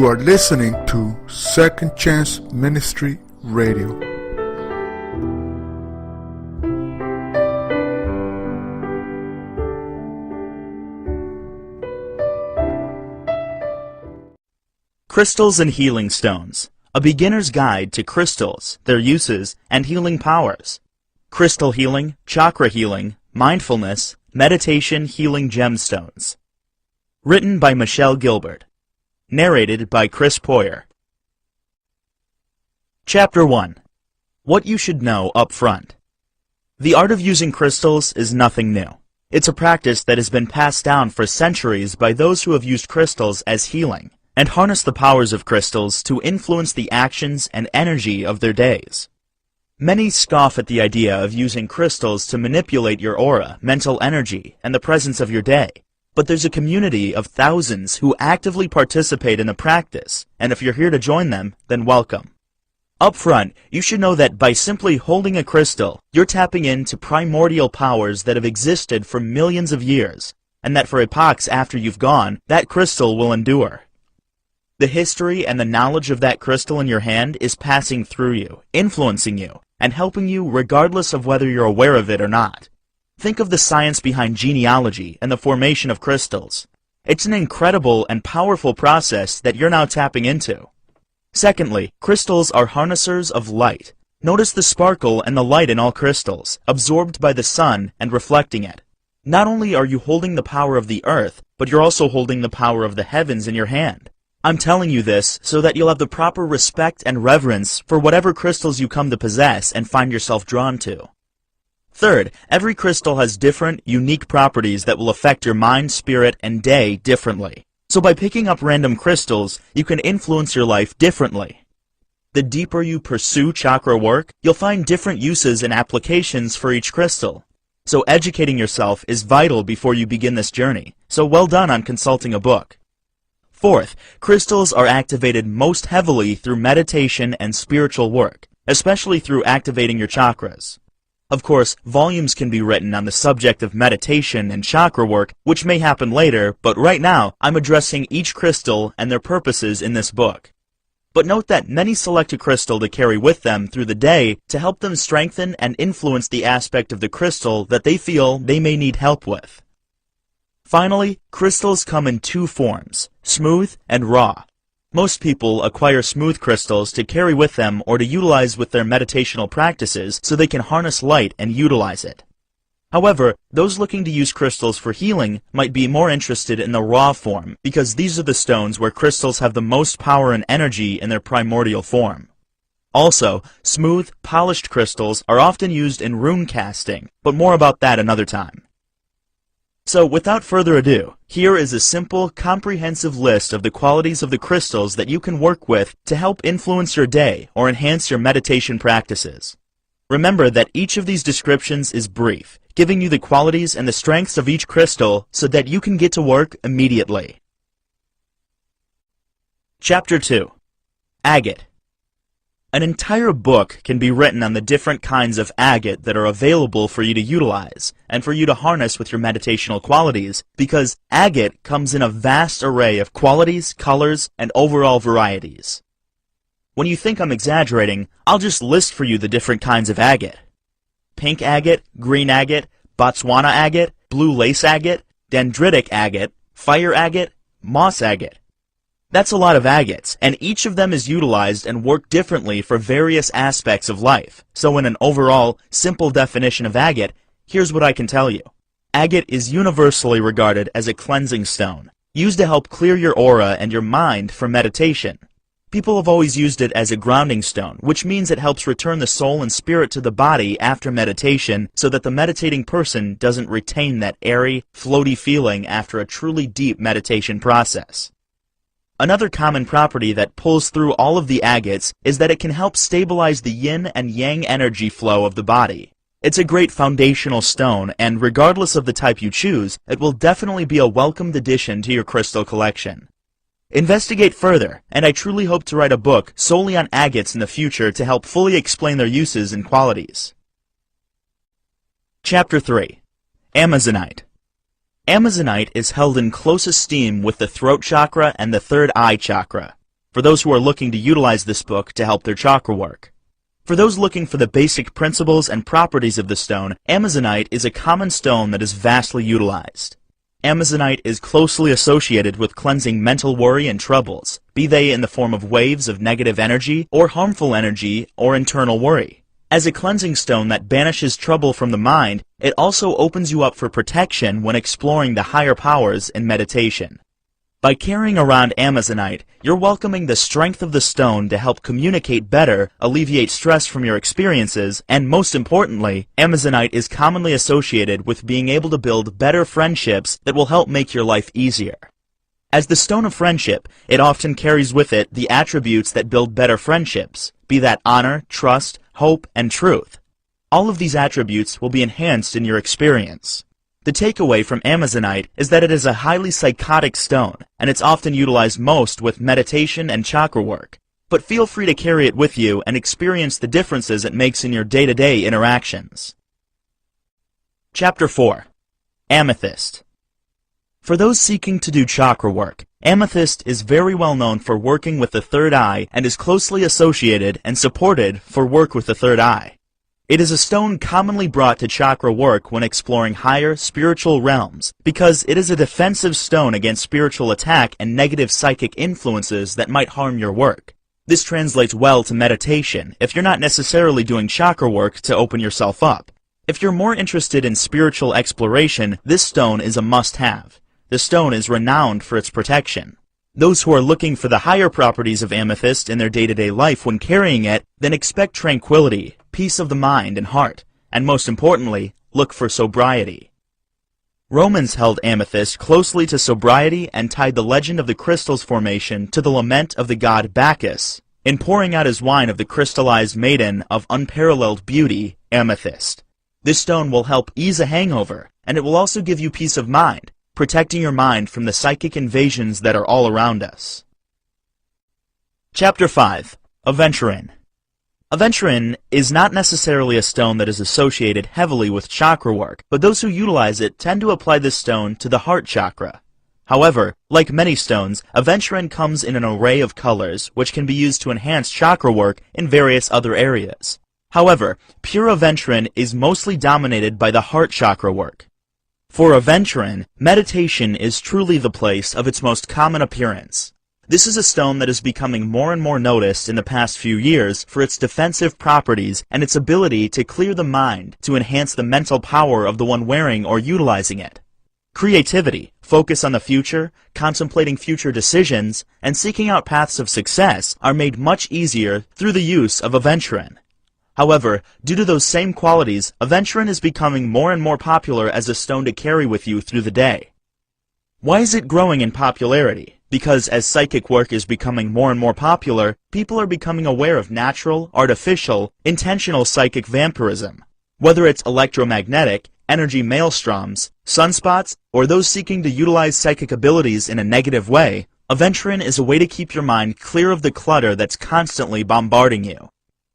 You are listening to Second Chance Ministry Radio. Crystals and Healing Stones, a beginner's guide to crystals, their uses, and healing powers. Crystal healing, chakra healing, mindfulness, meditation healing gemstones. Written by Michelle Gilbert. Narrated by Chris Poyer. Chapter 1. What you should know up front. The art of using crystals is nothing new. It's a practice that has been passed down for centuries by those who have used crystals as healing, and harness the powers of crystals to influence the actions and energy of their days. Many scoff at the idea of using crystals to manipulate your aura, mental energy, and the presence of your day. But there's a community of thousands who actively participate in the practice, and if you're here to join them, then welcome. Up front, you should know that by simply holding a crystal, you're tapping into primordial powers that have existed for millions of years, and that for epochs after you've gone, that crystal will endure. The history and the knowledge of that crystal in your hand is passing through you, influencing you, and helping you regardless of whether you're aware of it or not. Think of the science behind genealogy and the formation of crystals. It's an incredible and powerful process that you're now tapping into. Secondly, crystals are harnessers of light. Notice the sparkle and the light in all crystals, absorbed by the sun and reflecting it. Not only are you holding the power of the earth, but you're also holding the power of the heavens in your hand. I'm telling you this so that you'll have the proper respect and reverence for whatever crystals you come to possess and find yourself drawn to. Third, every crystal has different, unique properties that will affect your mind, spirit, and day differently. So by picking up random crystals, you can influence your life differently. The deeper you pursue chakra work, you'll find different uses and applications for each crystal. So educating yourself is vital before you begin this journey. So well done on consulting a book. Fourth, crystals are activated most heavily through meditation and spiritual work, especially through activating your chakras. Of course, volumes can be written on the subject of meditation and chakra work, which may happen later, but right now, I'm addressing each crystal and their purposes in this book. But note that many select a crystal to carry with them through the day to help them strengthen and influence the aspect of the crystal that they feel they may need help with. Finally, crystals come in two forms, smooth and raw. Most people acquire smooth crystals to carry with them or to utilize with their meditational practices so they can harness light and utilize it. However, those looking to use crystals for healing might be more interested in the raw form because these are the stones where crystals have the most power and energy in their primordial form. Also, smooth, polished crystals are often used in rune casting, but more about that another time. So, without further ado, here is a simple, comprehensive list of the qualities of the crystals that you can work with to help influence your day or enhance your meditation practices. Remember that each of these descriptions is brief, giving you the qualities and the strengths of each crystal so that you can get to work immediately. Chapter 2. Agate. An entire book can be written on the different kinds of agate that are available for you to utilize and for you to harness with your meditational qualities because agate comes in a vast array of qualities, colors, and overall varieties. When you think I'm exaggerating, I'll just list for you the different kinds of agate. Pink agate, green agate, Botswana agate, blue lace agate, dendritic agate, fire agate, moss agate. That's a lot of agates, and each of them is utilized and worked differently for various aspects of life. So in an overall, simple definition of agate, here's what I can tell you. Agate is universally regarded as a cleansing stone, used to help clear your aura and your mind for meditation. People have always used it as a grounding stone, which means it helps return the soul and spirit to the body after meditation so that the meditating person doesn't retain that airy, floaty feeling after a truly deep meditation process. Another common property that pulls through all of the agates is that it can help stabilize the yin and yang energy flow of the body. It's a great foundational stone, and regardless of the type you choose, it will definitely be a welcomed addition to your crystal collection. Investigate further, and I truly hope to write a book solely on agates in the future to help fully explain their uses and qualities. Chapter 3. Amazonite. Amazonite is held in close esteem with the throat chakra and the third eye chakra. for those who are looking to utilize this book to help their chakra work. For those looking for the basic principles and properties of the stone, Amazonite is a common stone that is vastly utilized. Amazonite is closely associated with cleansing mental worry and troubles, be they in the form of waves of negative energy or harmful energy or internal worry. As a cleansing stone that banishes trouble from the mind, it also opens you up for protection when exploring the higher powers in meditation. By carrying around Amazonite, you're welcoming the strength of the stone to help communicate better, alleviate stress from your experiences, and most importantly, Amazonite is commonly associated with being able to build better friendships that will help make your life easier. As the stone of friendship, it often carries with it the attributes that build better friendships, be that honor, trust, hope, and truth. All of these attributes will be enhanced in your experience. The takeaway from Amazonite is that it is a highly psychotic stone, and it's often utilized most with meditation and chakra work. But feel free to carry it with you and experience the differences it makes in your day-to-day interactions. Chapter 4. Amethyst. For those seeking to do chakra work, amethyst is very well known for working with the third eye and is closely associated and supported for work with the third eye. It is a stone commonly brought to chakra work when exploring higher spiritual realms because it is a defensive stone against spiritual attack and negative psychic influences that might harm your work. This translates well to meditation if you're not necessarily doing chakra work to open yourself up. If you're more interested in spiritual exploration, this stone is a must-have. The stone is renowned for its protection. Those who are looking for the higher properties of amethyst in their day-to-day life when carrying it, then expect tranquility, peace of the mind and heart, and most importantly, look for sobriety. Romans held amethyst closely to sobriety and tied the legend of the crystal's formation to the lament of the god Bacchus in pouring out his wine of the crystallized maiden of unparalleled beauty, amethyst. This stone will help ease a hangover, and it will also give you peace of mind, protecting your mind from the psychic invasions that are all around us. Chapter 5. Aventurine. Aventurine is not necessarily a stone that is associated heavily with chakra work, but those who utilize it tend to apply this stone to the heart chakra. However, like many stones, aventurine comes in an array of colors, which can be used to enhance chakra work in various other areas. However, pure aventurine is mostly dominated by the heart chakra work. For aventurine, meditation is truly the place of its most common appearance. This is a stone that is becoming more and more noticed in the past few years for its defensive properties and its ability to clear the mind to enhance the mental power of the one wearing or utilizing it. Creativity, focus on the future, contemplating future decisions, and seeking out paths of success are made much easier through the use of aventurine. However, due to those same qualities, aventurine is becoming more and more popular as a stone to carry with you through the day. Why is it growing in popularity? Because as psychic work is becoming more and more popular, people are becoming aware of natural, artificial, intentional psychic vampirism. Whether it's electromagnetic, energy maelstroms, sunspots, or those seeking to utilize psychic abilities in a negative way, aventurine is a way to keep your mind clear of the clutter that's constantly bombarding you.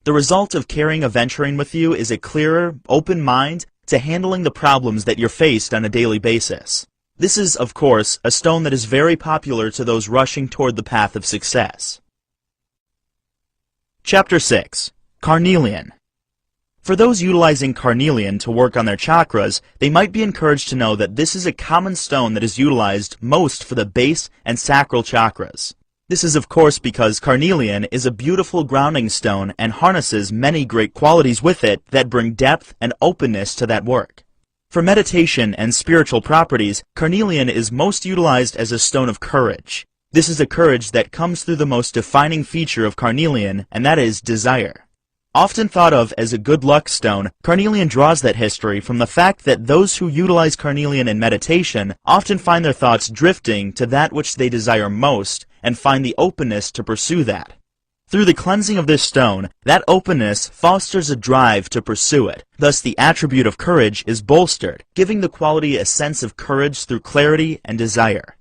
The result of carrying aventurine with you is a clearer, open mind to handling the problems that you're faced on a daily basis. This is, of course, a stone that is very popular to those rushing toward the path of success. Chapter 6. Carnelian. For those utilizing carnelian to work on their chakras, they might be encouraged to know that this is a common stone that is utilized most for the base and sacral chakras. This is of course because carnelian is a beautiful grounding stone and harnesses many great qualities with it that bring depth and openness to that work. For meditation and spiritual properties, carnelian is most utilized as a stone of courage. This is a courage that comes through the most defining feature of carnelian, and that is desire. Often thought of as a good luck stone, carnelian draws that history from the fact that those who utilize carnelian in meditation often find their thoughts drifting to that which they desire most and find the openness to pursue that. Through the cleansing of this stone, that openness fosters a drive to pursue it. Thus the attribute of courage is bolstered, giving the quality a sense of courage through clarity and desire.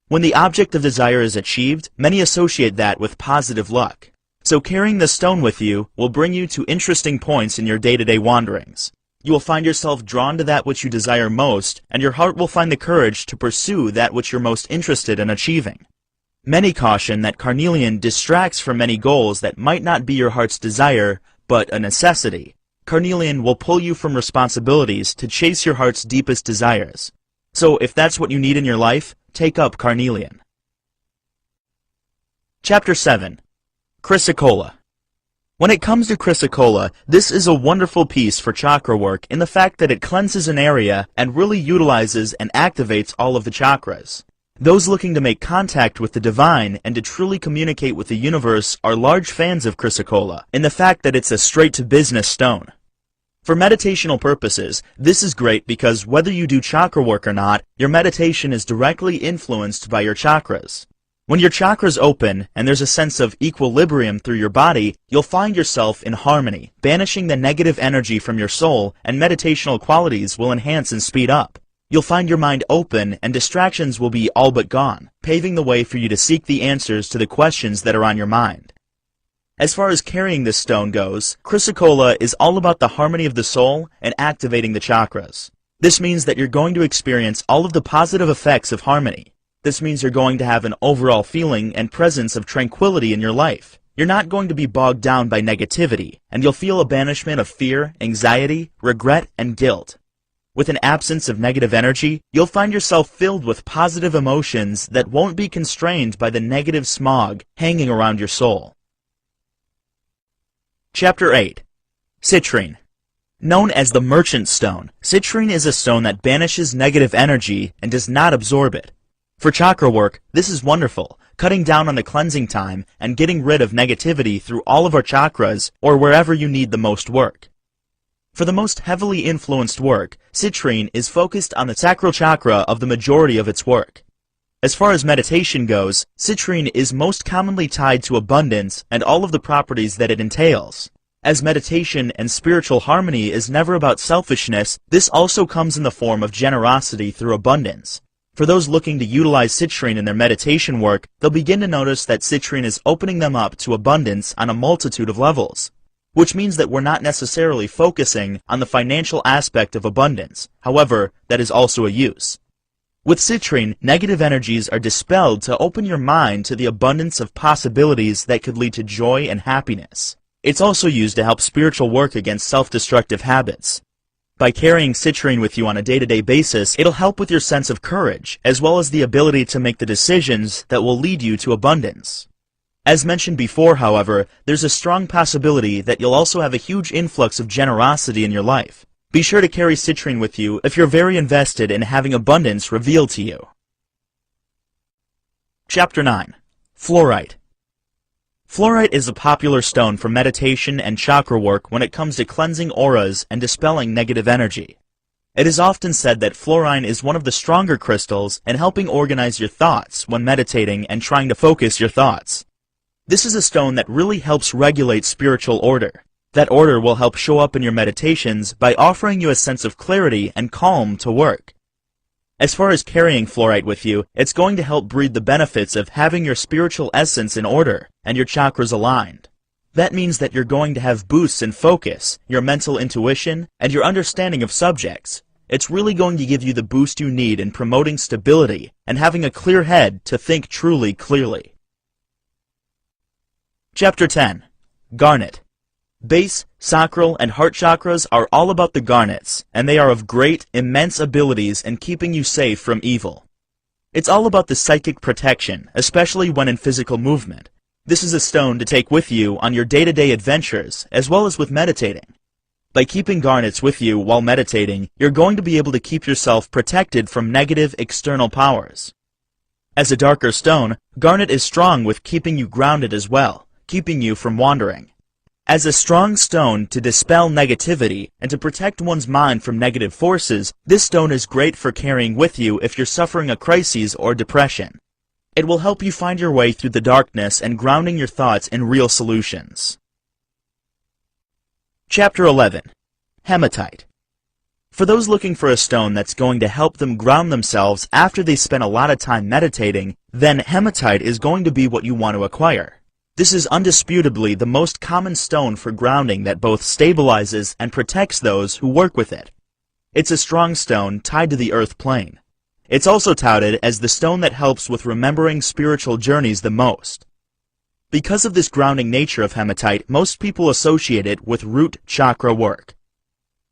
When the object of desire is achieved, many associate that with positive luck. So carrying the stone with you will bring you to interesting points in your day-to-day wanderings. You will find yourself drawn to that which you desire most, and your heart will find the courage to pursue that which you're most interested in achieving. Many caution that carnelian distracts from many goals that might not be your heart's desire, but a necessity. Carnelian will pull you from responsibilities to chase your heart's deepest desires. So if that's what you need in your life, take up carnelian. Chapter 7. Chrysocolla. When it comes to chrysocolla, this is a wonderful piece for chakra work in the fact that it cleanses an area and really utilizes and activates all of the chakras. Those looking to make contact with the divine and to truly communicate with the universe are large fans of chrysocolla in the fact that it's a straight-to-business stone. For meditational purposes, this is great because whether you do chakra work or not, your meditation is directly influenced by your chakras. When your chakras open and there's a sense of equilibrium through your body, you'll find yourself in harmony, banishing the negative energy from your soul, and meditational qualities will enhance and speed up. You'll find your mind open and distractions will be all but gone, paving the way for you to seek the answers to the questions that are on your mind. As far as carrying this stone goes, chrysocolla is all about the harmony of the soul and activating the chakras. This means that you're going to experience all of the positive effects of harmony. This means you're going to have an overall feeling and presence of tranquility in your life. You're not going to be bogged down by negativity, and you'll feel a banishment of fear, anxiety, regret, and guilt. With an absence of negative energy, you'll find yourself filled with positive emotions that won't be constrained by the negative smog hanging around your soul. Chapter 8. Citrine. Known as the merchant stone, citrine is a stone that banishes negative energy and does not absorb it. For chakra work, this is wonderful, cutting down on the cleansing time and getting rid of negativity through all of our chakras or wherever you need the most work. For the most heavily influenced work, citrine is focused on the sacral chakra of the majority of its work. As far as meditation goes, citrine is most commonly tied to abundance and all of the properties that it entails. As meditation and spiritual harmony is never about selfishness, this also comes in the form of generosity through abundance. For those looking to utilize citrine in their meditation work, they'll begin to notice that citrine is opening them up to abundance on a multitude of levels. Which means that we're not necessarily focusing on the financial aspect of abundance. However, that is also a use. With citrine, negative energies are dispelled to open your mind to the abundance of possibilities that could lead to joy and happiness. It's also used to help spiritual work against self-destructive habits. By carrying citrine with you on a day-to-day basis, it'll help with your sense of courage, as well as the ability to make the decisions that will lead you to abundance. As mentioned before, however, there's a strong possibility that you'll also have a huge influx of generosity in your life. Be sure to carry citrine with you if you're very invested in having abundance revealed to you. Chapter 9. Fluorite. Fluorite is a popular stone for meditation and chakra work when it comes to cleansing auras and dispelling negative energy. It is often said that fluorine is one of the stronger crystals in helping organize your thoughts when meditating and trying to focus your thoughts. This is a stone that really helps regulate spiritual order. That order will help show up in your meditations by offering you a sense of clarity and calm to work. As far as carrying fluorite with you, it's going to help breed the benefits of having your spiritual essence in order and your chakras aligned. That means that you're going to have boosts in focus, your mental intuition, and your understanding of subjects. It's really going to give you the boost you need in promoting stability and having a clear head to think truly clearly. Chapter 10. Garnet. Base, sacral, and heart chakras are all about the garnets, and they are of great, immense abilities in keeping you safe from evil. It's all about the psychic protection, especially when in physical movement. This is a stone to take with you on your day-to-day adventures, as well as with meditating. By keeping garnets with you while meditating, you're going to be able to keep yourself protected from negative external powers. As a darker stone, garnet is strong with keeping you grounded as well, keeping you from wandering. As a strong stone to dispel negativity and to protect one's mind from negative forces, this stone is great for carrying with you if you're suffering a crisis or depression. It will help you find your way through the darkness and grounding your thoughts in real solutions. Chapter 11. Hematite. For those looking for a stone that's going to help them ground themselves after they spend a lot of time meditating, then hematite is going to be what you want to acquire. This is undisputably the most common stone for grounding that both stabilizes and protects those who work with it. It's a strong stone tied to the earth plane. It's also touted as the stone that helps with remembering spiritual journeys the most. Because of this grounding nature of hematite, most people associate it with root chakra work.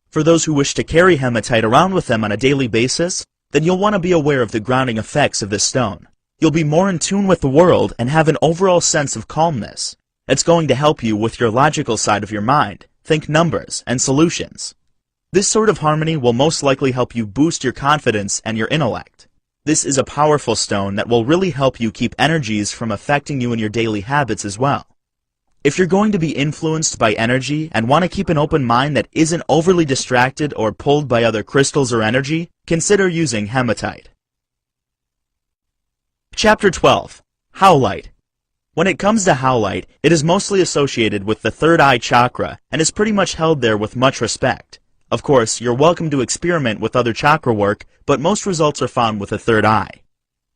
For those who wish to carry hematite around with them on a daily basis, then you'll want to be aware of the grounding effects of this stone. You'll be more in tune with the world and have an overall sense of calmness. It's going to help you with your logical side of your mind, think numbers and solutions. This sort of harmony will most likely help you boost your confidence and your intellect. This is a powerful stone that will really help you keep energies from affecting you in your daily habits as well. If you're going to be influenced by energy and want to keep an open mind that isn't overly distracted or pulled by other crystals or energy, consider using hematite. Chapter 12. Howlite. When it comes to howlite, it is mostly associated with the third eye chakra and is pretty much held there with much respect. Of course, you're welcome to experiment with other chakra work, but most results are found with the third eye.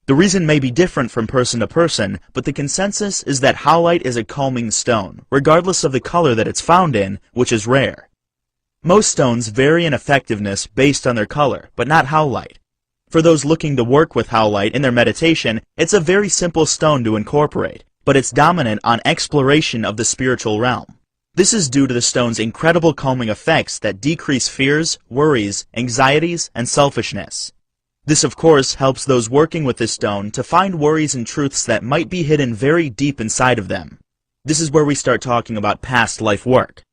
The reason may be different from person to person, but the consensus is that howlite is a calming stone, regardless of the color that it's found in, which is rare. Most stones vary in effectiveness based on their color, but not howlite. For those looking to work with howlite in their meditation, it's a very simple stone to incorporate, but it's dominant on exploration of the spiritual realm. This is due to the stone's incredible calming effects that decrease fears, worries, anxieties, and selfishness. This, of course, helps those working with this stone to find worries and truths that might be hidden very deep inside of them. This is where we start talking about past life work.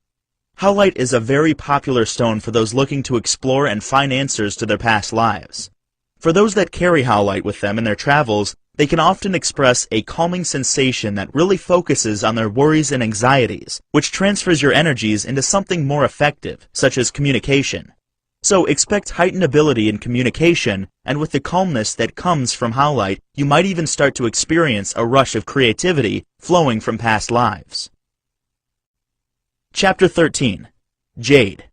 Howlite is a very popular stone for those looking to explore and find answers to their past lives. For those that carry howlite with them in their travels, they can often express a calming sensation that really focuses on their worries and anxieties, which transfers your energies into something more effective, such as communication. So expect heightened ability in communication, and with the calmness that comes from howlite, you might even start to experience a rush of creativity flowing from past lives. Chapter 13. Jade.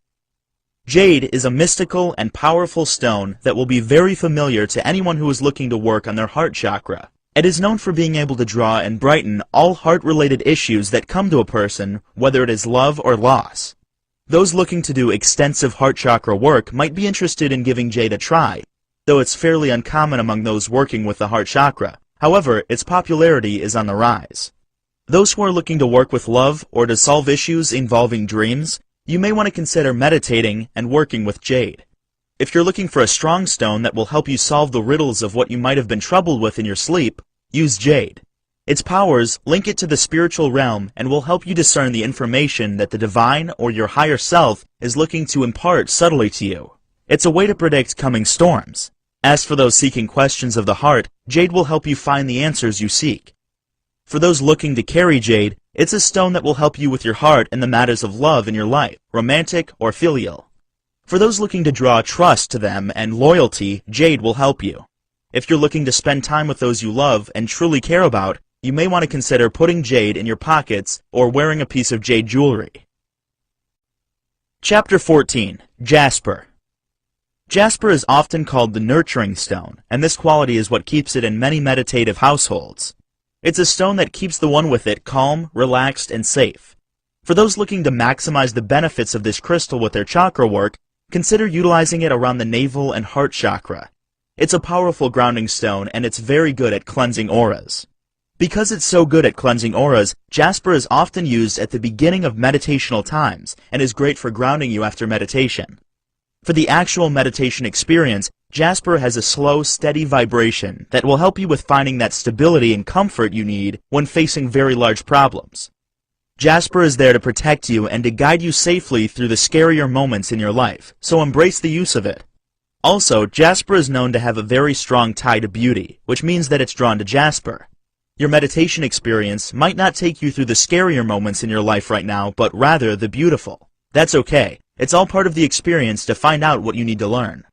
Jade is a mystical and powerful stone that will be very familiar to anyone who is looking to work on their heart chakra. It is known for being able to draw and brighten all heart-related issues that come to a person, whether it is love or loss. Those looking to do extensive heart chakra work might be interested in giving jade a try, though it's fairly uncommon among those working with the heart chakra. However, its popularity is on the rise. Those who are looking to work with love or to solve issues involving dreams, you may want to consider meditating and working with jade. If you're looking for a strong stone that will help you solve the riddles of what you might have been troubled with in your sleep, use jade. Its powers link it to the spiritual realm and will help you discern the information that the divine or your higher self is looking to impart subtly to you. It's a way to predict coming storms. As for those seeking questions of the heart, jade will help you find the answers you seek. For those looking to carry jade, it's a stone that will help you with your heart in the matters of love in your life, romantic or filial. For those looking to draw trust to them and loyalty, jade will help you. If you're looking to spend time with those you love and truly care about, you may want to consider putting jade in your pockets or wearing a piece of jade jewelry. Chapter 14. Jasper. Jasper is often called the nurturing stone, and this quality is what keeps it in many meditative households. It's a stone that keeps the one with it calm, relaxed, and safe. For those looking to maximize the benefits of this crystal with their chakra work, consider utilizing it around the navel and heart chakra. It's a powerful grounding stone, and it's very good at cleansing auras. Because it's so good at cleansing auras, jasper is often used at the beginning of meditational times, and is great for grounding you after meditation. For the actual meditation experience, jasper has a slow, steady vibration that will help you with finding that stability and comfort you need when facing very large problems. Jasper is there to protect you and to guide you safely through the scarier moments in your life, so embrace the use of it. Also, jasper is known to have a very strong tie to beauty, which means that it's drawn to jasper. Your meditation experience might not take you through the scarier moments in your life right now, but rather the beautiful. That's okay. It's all part of the experience to find out what you need to learn.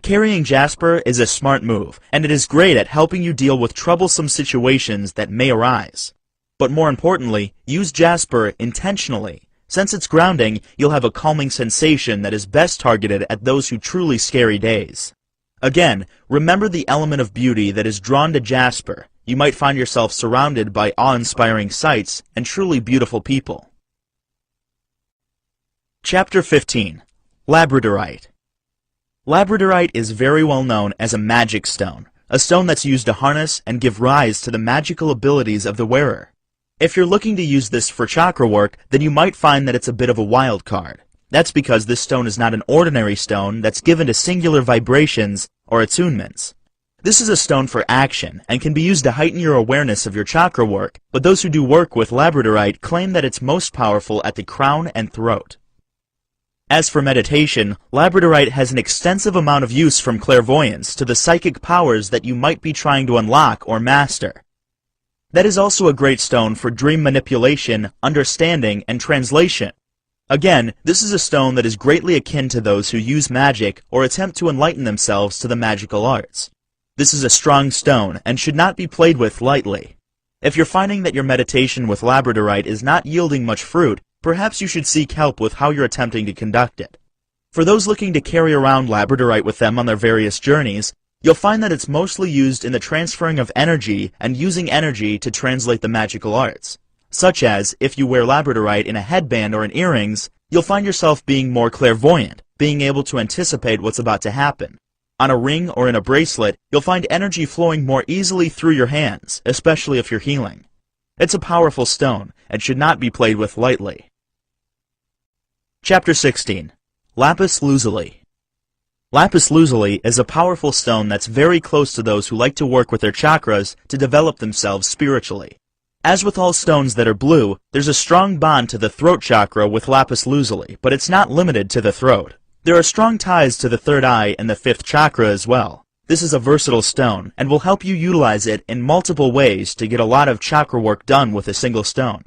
Carrying jasper is a smart move, and it is great at helping you deal with troublesome situations that may arise. But more importantly, use jasper intentionally. Since it's grounding, you'll have a calming sensation that is best targeted at those who truly scary days. Again, remember the element of beauty that is drawn to jasper. You might find yourself surrounded by awe-inspiring sights and truly beautiful people. Chapter 15. Labradorite. Labradorite is very well known as a magic stone, a stone that's used to harness and give rise to the magical abilities of the wearer. If you're looking to use this for chakra work, then you might find that it's a bit of a wild card. That's because this stone is not an ordinary stone that's given to singular vibrations or attunements. This is a stone for action and can be used to heighten your awareness of your chakra work, but those who do work with labradorite claim that it's most powerful at the crown and throat. As for meditation, labradorite has an extensive amount of use from clairvoyance to the psychic powers that you might be trying to unlock or master. That is also a great stone for dream manipulation, understanding, and translation. Again, this is a stone that is greatly akin to those who use magic or attempt to enlighten themselves to the magical arts. This is a strong stone and should not be played with lightly. If you're finding that your meditation with labradorite is not yielding much fruit, perhaps you should seek help with how you're attempting to conduct it. For those looking to carry around labradorite with them on their various journeys, you'll find that it's mostly used in the transferring of energy and using energy to translate the magical arts. Such as, if you wear labradorite in a headband or in earrings, you'll find yourself being more clairvoyant, being able to anticipate what's about to happen. On a ring or in a bracelet, you'll find energy flowing more easily through your hands, especially if you're healing. It's a powerful stone, and should not be played with lightly. Chapter 16. Lapis Lazuli. Lapis lazuli is a powerful stone that's very close to those who like to work with their chakras to develop themselves spiritually. As with all stones that are blue, there's a strong bond to the throat chakra with lapis lazuli, but it's not limited to the throat. There are strong ties to the third eye and the fifth chakra as well. This is a versatile stone, and will help you utilize it in multiple ways to get a lot of chakra work done with a single stone.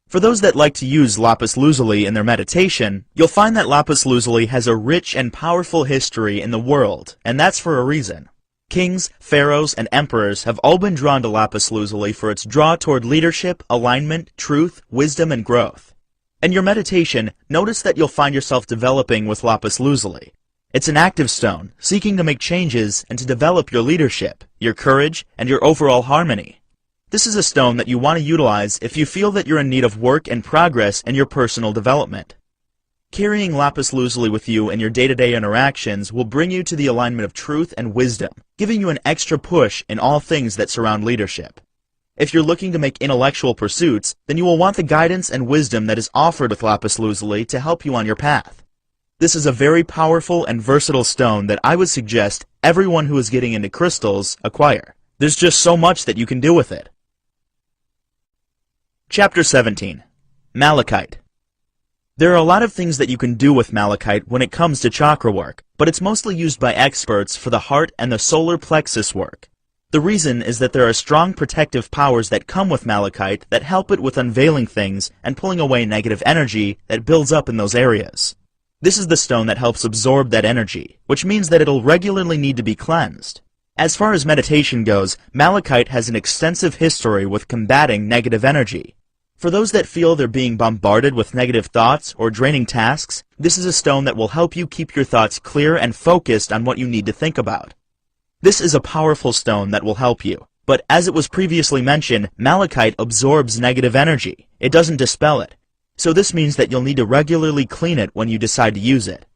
For those that like to use lapis lazuli in their meditation, you'll find that lapis lazuli has a rich and powerful history in the world, and that's for a reason. Kings, pharaohs, and emperors have all been drawn to lapis lazuli for its draw toward leadership, alignment, truth, wisdom, and growth. In your meditation, notice that you'll find yourself developing with lapis lazuli. It's an active stone, seeking to make changes and to develop your leadership, your courage, and your overall harmony. This is a stone that you want to utilize if you feel that you're in need of work and progress in your personal development. Carrying lapis lazuli with you in your day-to-day interactions will bring you to the alignment of truth and wisdom, giving you an extra push in all things that surround leadership. If you're looking to make intellectual pursuits, then you will want the guidance and wisdom that is offered with lapis lazuli to help you on your path. This is a very powerful and versatile stone that I would suggest everyone who is getting into crystals acquire. There's just so much that you can do with it. Chapter 17. Malachite. There are a lot of things that you can do with malachite when it comes to chakra work, but it's mostly used by experts for the heart and the solar plexus work. The reason is that there are strong protective powers that come with malachite that help it with unveiling things and pulling away negative energy that builds up in those areas. This is the stone that helps absorb that energy, which means that it'll regularly need to be cleansed. As far as meditation goes, malachite has an extensive history with combating negative energy. For those that feel they're being bombarded with negative thoughts or draining tasks, this is a stone that will help you keep your thoughts clear and focused on what you need to think about. This is a powerful stone that will help you, but as it was previously mentioned, malachite absorbs negative energy. It doesn't dispel it. So this means that you'll need to regularly clean it when you decide to use it.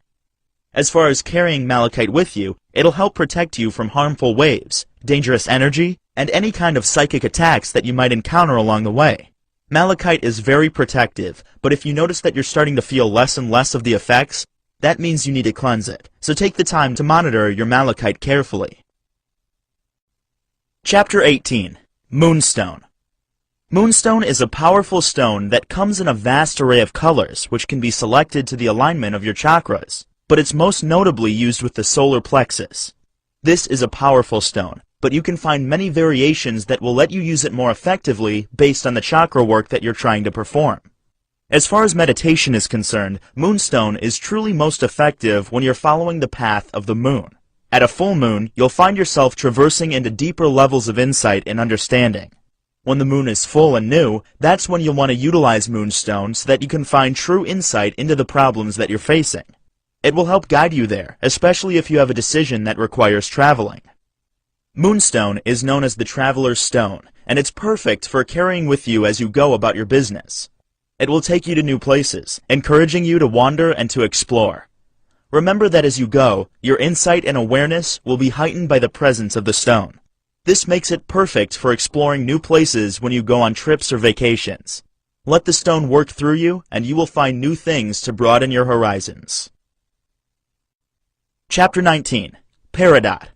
As far as carrying malachite with you, it'll help protect you from harmful waves, dangerous energy, and any kind of psychic attacks that you might encounter along the way. Malachite is very protective, but if you notice that you're starting to feel less and less of the effects, that means you need to cleanse it. So take the time to monitor your malachite carefully. Chapter 18. Moonstone. Moonstone is a powerful stone that comes in a vast array of colors, which can be selected to the alignment of your chakras, but it's most notably used with the solar plexus. This is a powerful stone, but you can find many variations that will let you use it more effectively based on the chakra work that you're trying to perform. As far as meditation is concerned, moonstone is truly most effective when you're following the path of the moon. At a full moon, you'll find yourself traversing into deeper levels of insight and understanding. When the moon is full and new, that's when you'll want to utilize moonstone so that you can find true insight into the problems that you're facing. It will help guide you there, especially if you have a decision that requires traveling. Moonstone is known as the traveler's stone, and it's perfect for carrying with you as you go about your business. It will take you to new places, encouraging you to wander and to explore. Remember that as you go, your insight and awareness will be heightened by the presence of the stone. This makes it perfect for exploring new places when you go on trips or vacations. Let the stone work through you, and you will find new things to broaden your horizons. Chapter 19. Peridot.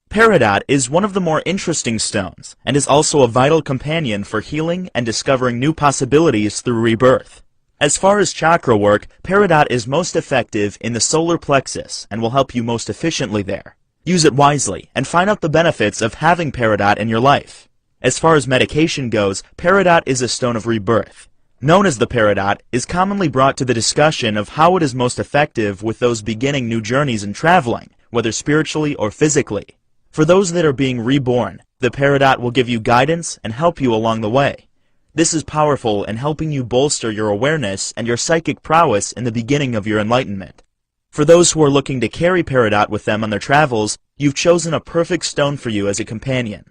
Peridot is one of the more interesting stones, and is also a vital companion for healing and discovering new possibilities through rebirth. As far as chakra work, Peridot is most effective in the solar plexus and will help you most efficiently there. Use it wisely and find out the benefits of having Peridot in your life. As far as medication goes, Peridot is a stone of rebirth. Known as the Peridot, is commonly brought to the discussion of how it is most effective with those beginning new journeys and traveling, whether spiritually or physically. For those that are being reborn, the Peridot will give you guidance and help you along the way. This is powerful in helping you bolster your awareness and your psychic prowess in the beginning of your enlightenment. For those who are looking to carry Peridot with them on their travels, you've chosen a perfect stone for you as a companion.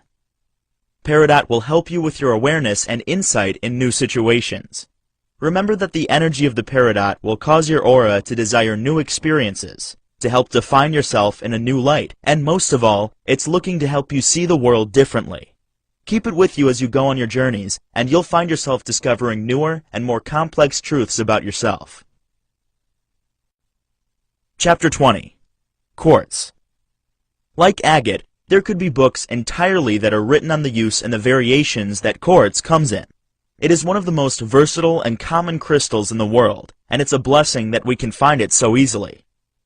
Peridot will help you with your awareness and insight in new situations. Remember that the energy of the Peridot will cause your aura to desire new experiences, to help define yourself in a new light, and most of all, it's looking to help you see the world differently. Keep it with you as you go on your journeys, and you'll find yourself discovering newer and more complex truths about yourself. Chapter 20. Quartz. Like agate, there could be books entirely that are written on the use and the variations that quartz comes in. It is one of the most versatile and common crystals in the world, and it's a blessing that we can find it so easily.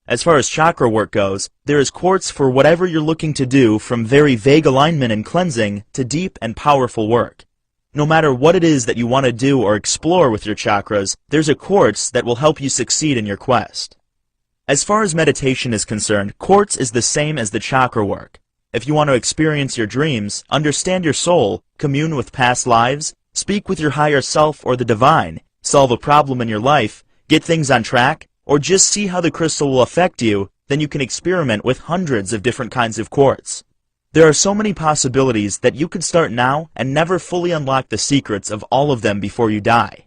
As far as chakra work goes, there is quartz for whatever you're looking to do, from very vague alignment and cleansing to deep and powerful work. No matter what it is that you want to do or explore with your chakras, there's a quartz that will help you succeed in your quest. As far as meditation is concerned, quartz is the same as the chakra work. If you want to experience your dreams, understand your soul, commune with past lives, speak with your higher self or the divine, solve a problem in your life, get things on track, or just see how the crystal will affect you, then you can experiment with hundreds of different kinds of quartz. There are so many possibilities that you could start now and never fully unlock the secrets of all of them before you die.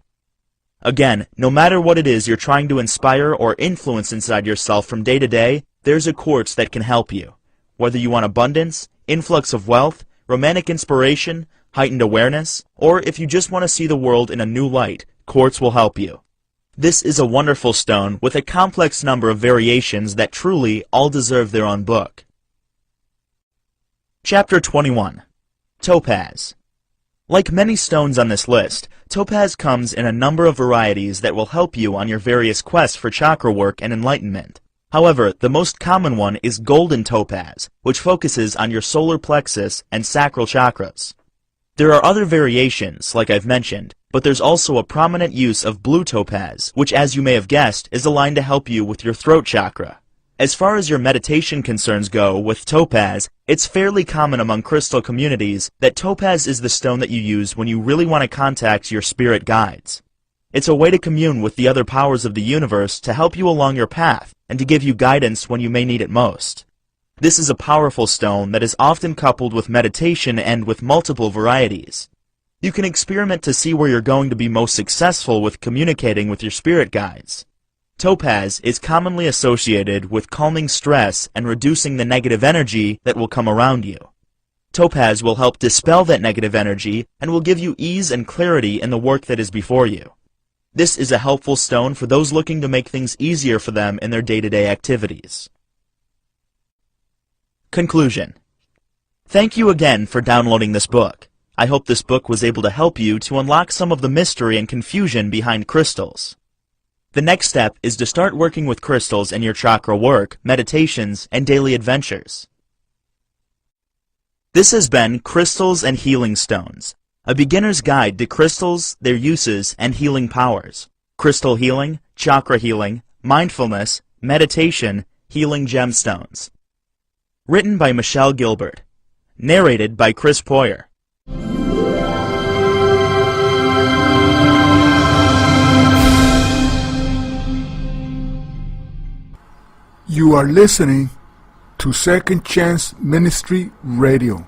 Again, no matter what it is you're trying to inspire or influence inside yourself from day to day, there's a quartz that can help you. Whether you want abundance, influx of wealth, romantic inspiration, heightened awareness, or if you just want to see the world in a new light, quartz will help you. This is a wonderful stone with a complex number of variations that truly all deserve their own book. Chapter 21. Topaz. Like many stones on this list, topaz comes in a number of varieties that will help you on your various quests for chakra work and enlightenment. However, the most common one is golden topaz, which focuses on your solar plexus and sacral chakras. There are other variations, like I've mentioned, but there's also a prominent use of blue topaz, which, as you may have guessed, is aligned to help you with your throat chakra. As far as your meditation concerns go with topaz, it's fairly common among crystal communities that topaz is the stone that you use when you really want to contact your spirit guides. It's a way to commune with the other powers of the universe to help you along your path and to give you guidance when you may need it most. This is a powerful stone that is often coupled with meditation and with multiple varieties. You can experiment to see where you're going to be most successful with communicating with your spirit guides. Topaz is commonly associated with calming stress and reducing the negative energy that will come around you. Topaz will help dispel that negative energy and will give you ease and clarity in the work that is before you. This is a helpful stone for those looking to make things easier for them in their day-to-day activities. Conclusion. Thank you again for downloading this book. I hope this book was able to help you to unlock some of the mystery and confusion behind crystals. The next step is to start working with crystals in your chakra work, meditations, and daily adventures. This has been Crystals and Healing Stones, a beginner's guide to crystals, their uses, and healing powers. Crystal healing, chakra healing, mindfulness, meditation, healing gemstones. Written by Michelle Gilbert. Narrated by Chris Poyer. You are listening to Second Chance Ministry Radio.